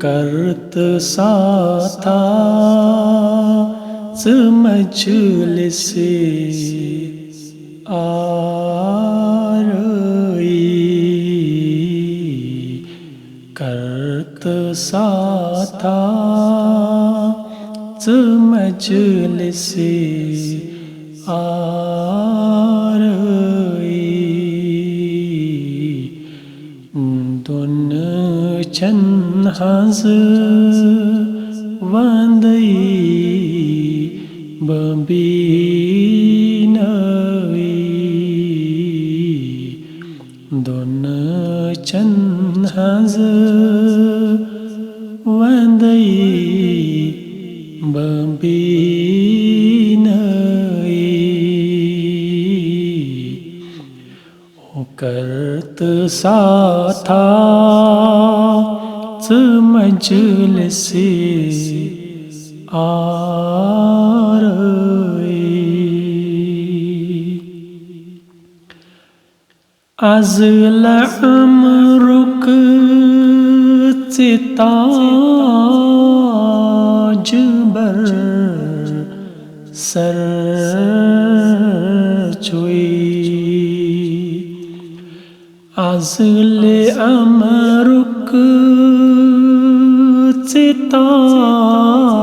करत साथा मजलिस आरई करत साथा मजलिस आरई दुन चन हज वंदई बबीनई दुन चन हज वंदई बबीनई करत साथा मजलिस आरई az l'amruk ताज बर सर चुई अज़ले अमरुक ताज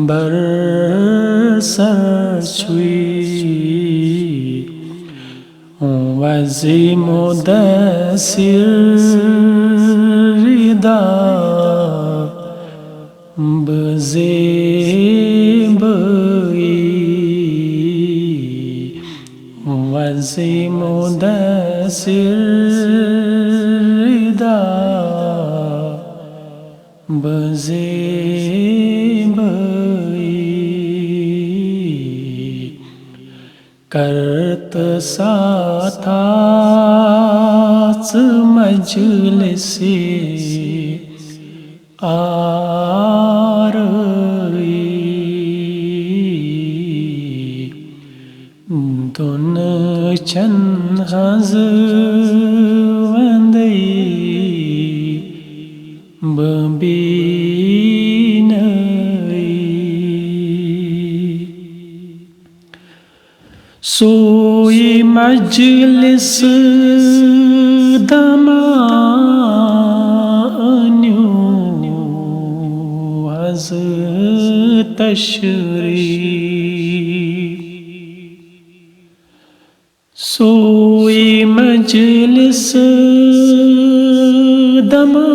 बर सर छुई वज़ी मुदस्सिर रिदा बज़ेबई वज़ी मुदस्सिर रिदा बज़ेबई करत साथा मजलिस आरई दुन चन हज वंदई बबीनई सोई मजलिस दमान्यू हज तशरीफ सोई मजलिस दमान्यू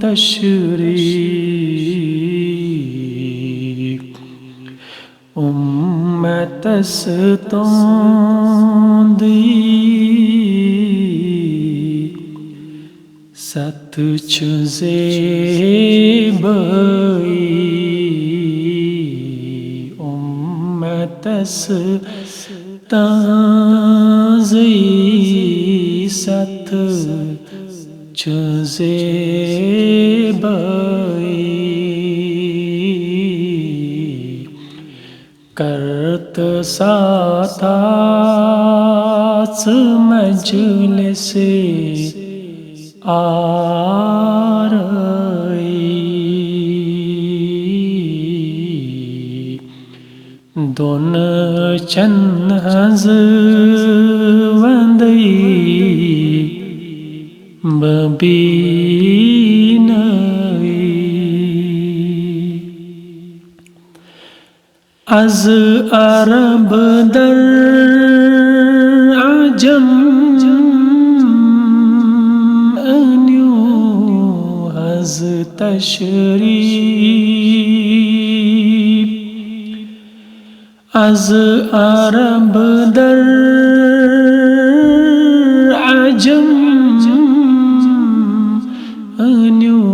तशरीफ उम्मतस तोंदी सत चुज़ेबई उम्मतस ताज़ी सत चुज़ेबई करत साथा मजलिस आरई दुन चन हज वंदई बबीनई अज अरब दर अजम अन्यू हज तशरीफ अज अरब दर अजम अन्यू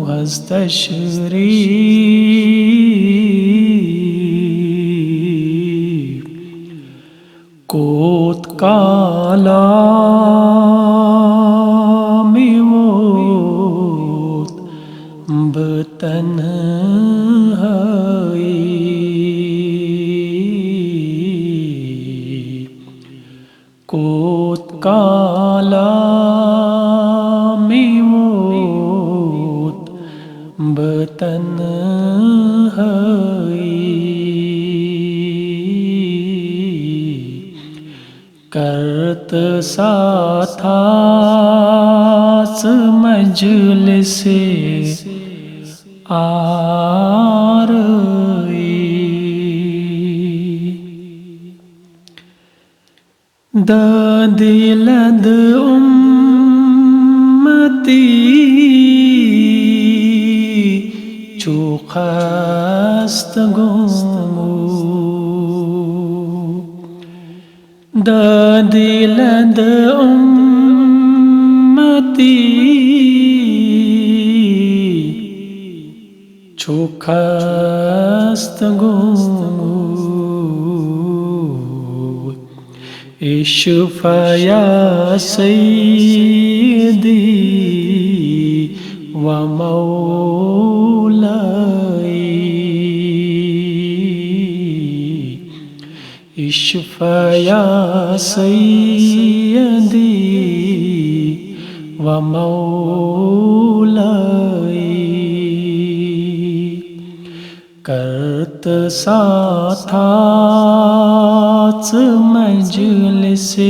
हज तशरीफ कोत काला मिवोत बतन कोत काला मेवोत बतन करत साथास मजलिसे दिलद उम्मती चुखस्त गुमू दिलद उम्मती चुखस्त गुमू इशफया सय्यदी व मौलाई इशफया सय्यदी व मौलाई करत साथाच मजलिसे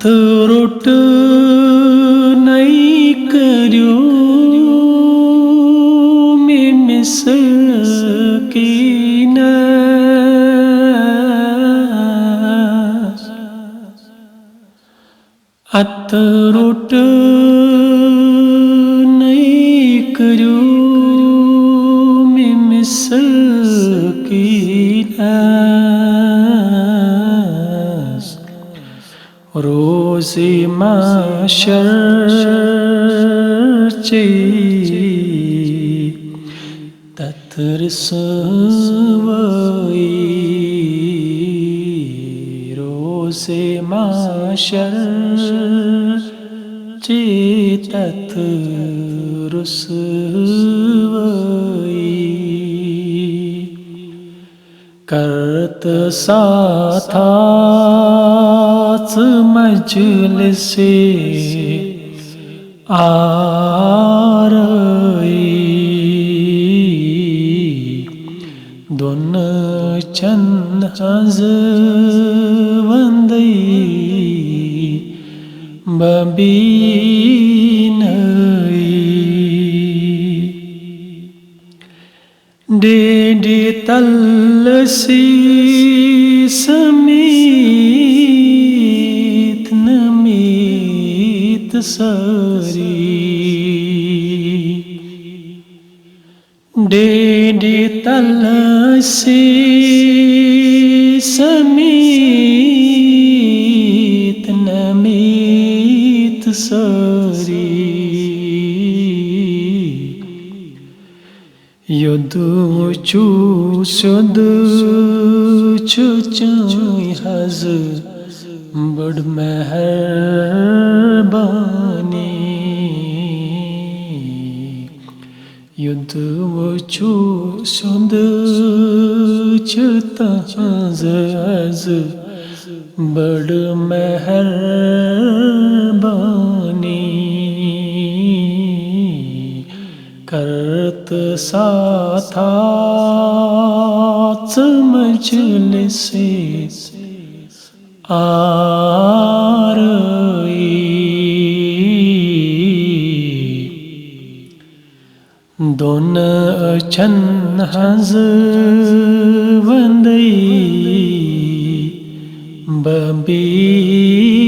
अथरुट नहीं करूं मैं मिस्कीन अथरुट नहीं करूं मैं मिस्कीन रोज़े महशर चे ततरसवई रोज़े महशर चे ततरसवई करत साथाच मजलिसे दोन चंद हज़वंदई बबीनई डेडे तलसी समीत नमीत सरी डेडे तलसी समीत नमीत सरी युद्धु चूसुद चुचाई हज बड़ मेहरबानी युद्धु चूसुद चुता हज बड़ मेहरबानी करत साथाच मजलिसे दोन चंद हज़वंदई बबी